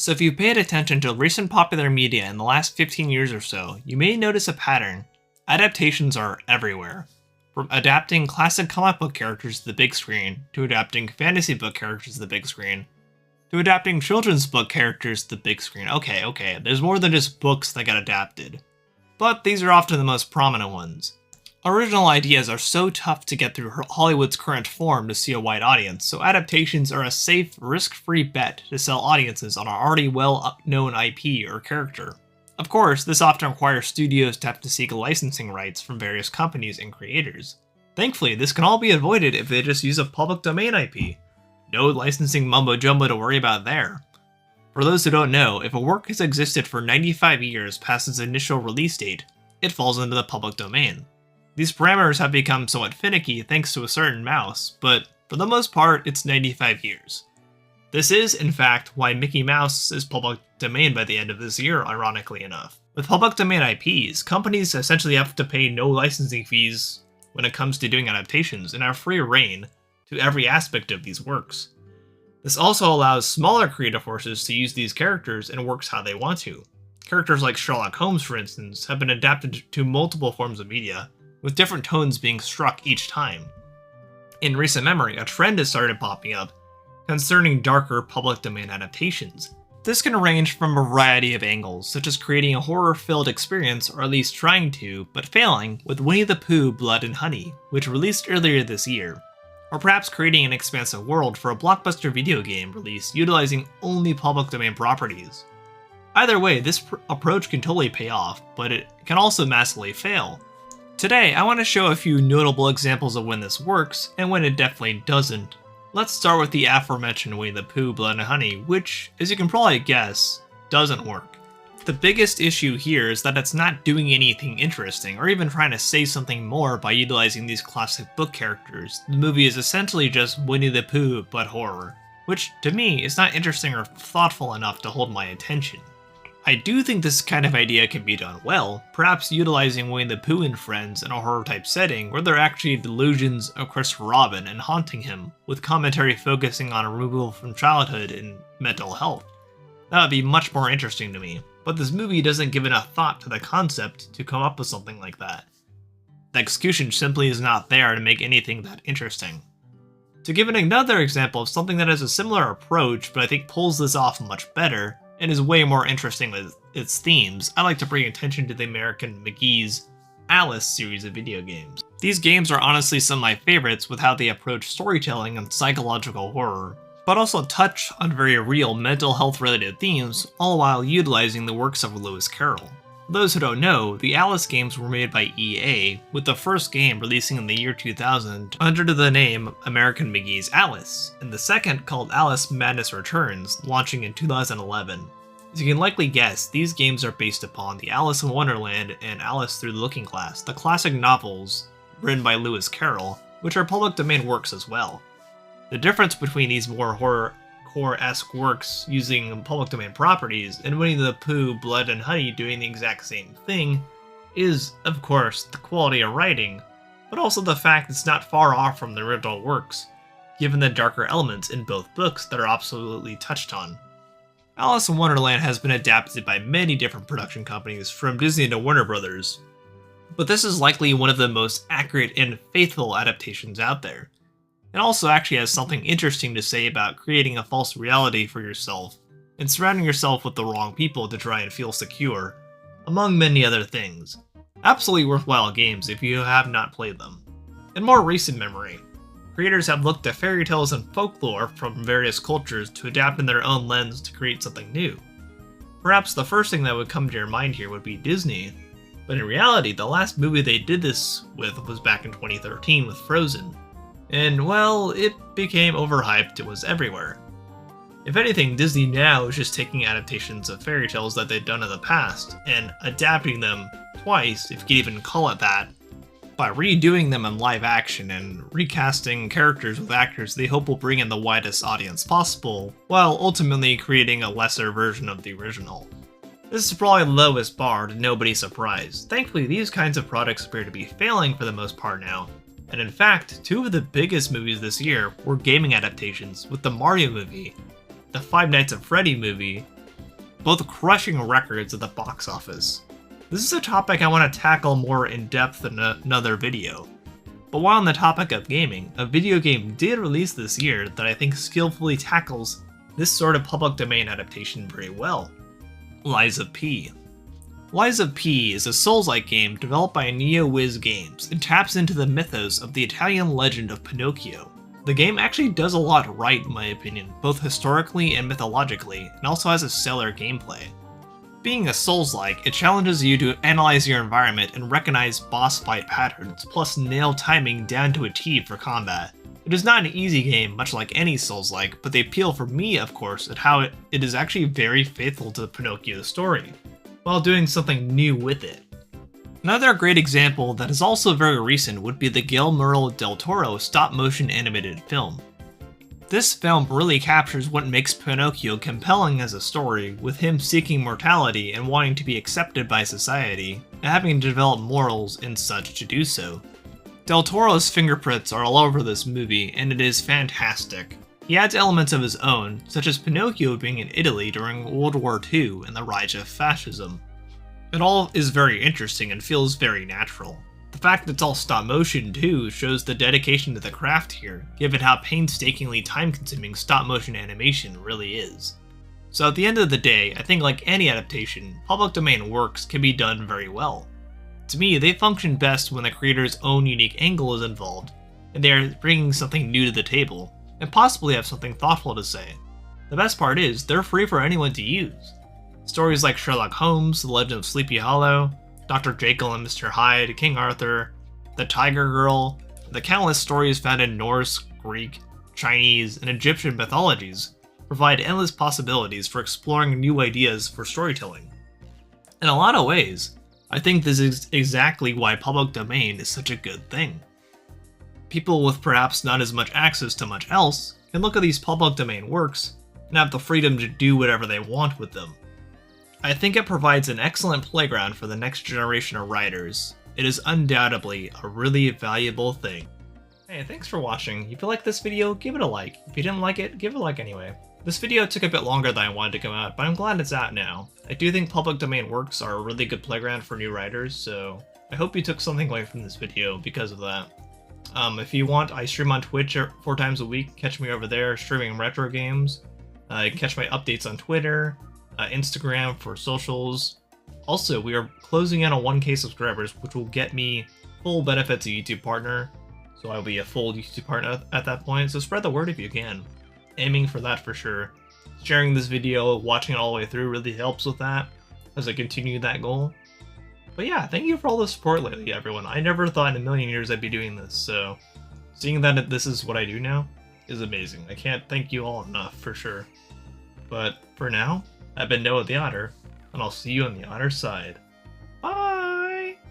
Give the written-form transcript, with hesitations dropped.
So if you paid attention to recent popular media in the last 15 years or so, you may notice a pattern. Adaptations are everywhere. From adapting classic comic book characters to the big screen, to adapting fantasy book characters to the big screen, to adapting children's book characters to the big screen. Okay, there's more than just books that get adapted. But these are often the most prominent ones. Original ideas are so tough to get through Hollywood's current form to see a wide audience, so adaptations are a safe, risk-free bet to sell audiences on an already well-known IP or character. Of course, this often requires studios to have to seek licensing rights from various companies and creators. Thankfully, this can all be avoided if they just use a public domain IP. No licensing mumbo-jumbo to worry about there. For those who don't know, if a work has existed for 95 years past its initial release date, it falls into the public domain. These parameters have become somewhat finicky thanks to a certain mouse, but for the most part, it's 95 years. This is, in fact, why Mickey Mouse is public domain by the end of this year, ironically enough. With public domain IPs, companies essentially have to pay no licensing fees when it comes to doing adaptations and have free reign to every aspect of these works. This also allows smaller creative forces to use these characters and works how they want to. Characters like Sherlock Holmes, for instance, have been adapted to multiple forms of media, with different tones being struck each time. In recent memory, a trend has started popping up concerning darker public domain adaptations. This can range from a variety of angles, such as creating a horror-filled experience, or at least trying to, but failing, with Winnie the Pooh, Blood and Honey, which released earlier this year. Or perhaps creating an expansive world for a blockbuster video game release utilizing only public domain properties. Either way, this approach can totally pay off, but it can also massively fail. Today, I want to show a few notable examples of when this works, and when it definitely doesn't. Let's start with the aforementioned Winnie the Pooh, Blood and Honey, which, as you can probably guess, doesn't work. The biggest issue here is that it's not doing anything interesting, or even trying to say something more by utilizing these classic book characters. The movie is essentially just Winnie the Pooh, but horror, which, to me, is not interesting or thoughtful enough to hold my attention. I do think this kind of idea can be done well, perhaps utilizing Winnie the Pooh and friends in a horror-type setting where they're actually delusions of Christopher Robin and haunting him, with commentary focusing on removal from childhood and mental health. That would be much more interesting to me, but this movie doesn't give enough thought to the concept to come up with something like that. The execution simply is not there to make anything that interesting. To give another example of something that has a similar approach but I think pulls this off much better, and is way more interesting with its themes, I like to bring attention to the American McGee's Alice series of video games. These games are honestly some of my favorites with how they approach storytelling and psychological horror, but also touch on very real mental health related themes, all while utilizing the works of Lewis Carroll. For those who don't know, the Alice games were made by EA, with the first game releasing in the year 2000 under the name American McGee's Alice, and the second called Alice Madness Returns, launching in 2011. As you can likely guess, these games are based upon the Alice in Wonderland and Alice Through the Looking Glass, the classic novels written by Lewis Carroll, which are public domain works as well. The difference between these more horror-esque works using public domain properties and Winnie the Pooh, Blood and Honey doing the exact same thing is, of course, the quality of writing, but also the fact it's not far off from the original works, given the darker elements in both books that are absolutely touched on. Alice in Wonderland has been adapted by many different production companies, from Disney to Warner Brothers, but this is likely one of the most accurate and faithful adaptations out there. It also actually has something interesting to say about creating a false reality for yourself, and surrounding yourself with the wrong people to try and feel secure, among many other things. Absolutely worthwhile games if you have not played them. In more recent memory, creators have looked to fairy tales and folklore from various cultures to adapt in their own lens to create something new. Perhaps the first thing that would come to your mind here would be Disney, but in reality, the last movie they did this with was back in 2013 with Frozen. And, well, it became overhyped, it was everywhere. If anything, Disney now is just taking adaptations of fairy tales that they've done in the past, and adapting them twice, if you could even call it that, by redoing them in live action and recasting characters with actors they hope will bring in the widest audience possible, while ultimately creating a lesser version of the original. This is probably the lowest bar to nobody's surprise. Thankfully, these kinds of products appear to be failing for the most part now, and in fact, two of the biggest movies this year were gaming adaptations, with the Mario movie, the Five Nights at Freddy movie, both crushing records at the box office. This is a topic I want to tackle more in depth in another video. But while on the topic of gaming, a video game did release this year that I think skillfully tackles this sort of public domain adaptation very well. Lies of P. Lies of P is a Souls-like game developed by NeoWiz Games and taps into the mythos of the Italian legend of Pinocchio. The game actually does a lot right in my opinion, both historically and mythologically, and also has a stellar gameplay. Being a Souls-like, it challenges you to analyze your environment and recognize boss fight patterns, plus nail timing down to a T for combat. It is not an easy game, much like any Souls-like, but the appeal for me, of course, at how it is actually very faithful to Pinocchio's story, while doing something new with it. Another great example that is also very recent would be the Guillmero del Toro stop-motion animated film. This film really captures what makes Pinocchio compelling as a story, with him seeking mortality and wanting to be accepted by society, and having to develop morals and such to do so. Del Toro's fingerprints are all over this movie, and it is fantastic. He adds elements of his own, such as Pinocchio being in Italy during World War II and the rise of fascism. It all is very interesting and feels very natural. The fact that it's all stop motion too shows the dedication to the craft here, given how painstakingly time-consuming stop motion animation really is. So at the end of the day, I think like any adaptation, public domain works can be done very well. To me, they function best when the creator's own unique angle is involved, and they are bringing something new to the table, and possibly have something thoughtful to say. The best part is, they're free for anyone to use. Stories like Sherlock Holmes, The Legend of Sleepy Hollow, Dr. Jekyll and Mr. Hyde, King Arthur, The Tiger Girl, and the countless stories found in Norse, Greek, Chinese, and Egyptian mythologies provide endless possibilities for exploring new ideas for storytelling. In a lot of ways, I think this is exactly why public domain is such a good thing. People with perhaps not as much access to much else can look at these public domain works and have the freedom to do whatever they want with them. I think it provides an excellent playground for the next generation of writers. It is undoubtedly a really valuable thing. Hey, thanks for watching. If you liked this video, give it a like. If you didn't like it, give it a like anyway. This video took a bit longer than I wanted to come out, but I'm glad it's out now. I do think public domain works are a really good playground for new writers, so I hope you took something away from this video because of that. If you want, I stream on Twitch 4 times a week. Catch me over there streaming retro games. You can catch my updates on Twitter, Instagram for socials. Also, we are closing in on 1K subscribers, which will get me full benefits of YouTube partner. So I'll be a full YouTube partner at that point, so spread the word if you can. Aiming for that for sure. Sharing this video, watching it all the way through really helps with that as I continue that goal. But yeah, thank you for all the support lately, everyone. I never thought in a million years I'd be doing this, so seeing that this is what I do now is amazing. I can't thank you all enough, for sure. But for now, I've been Noah the Otter, and I'll see you on the Otter side.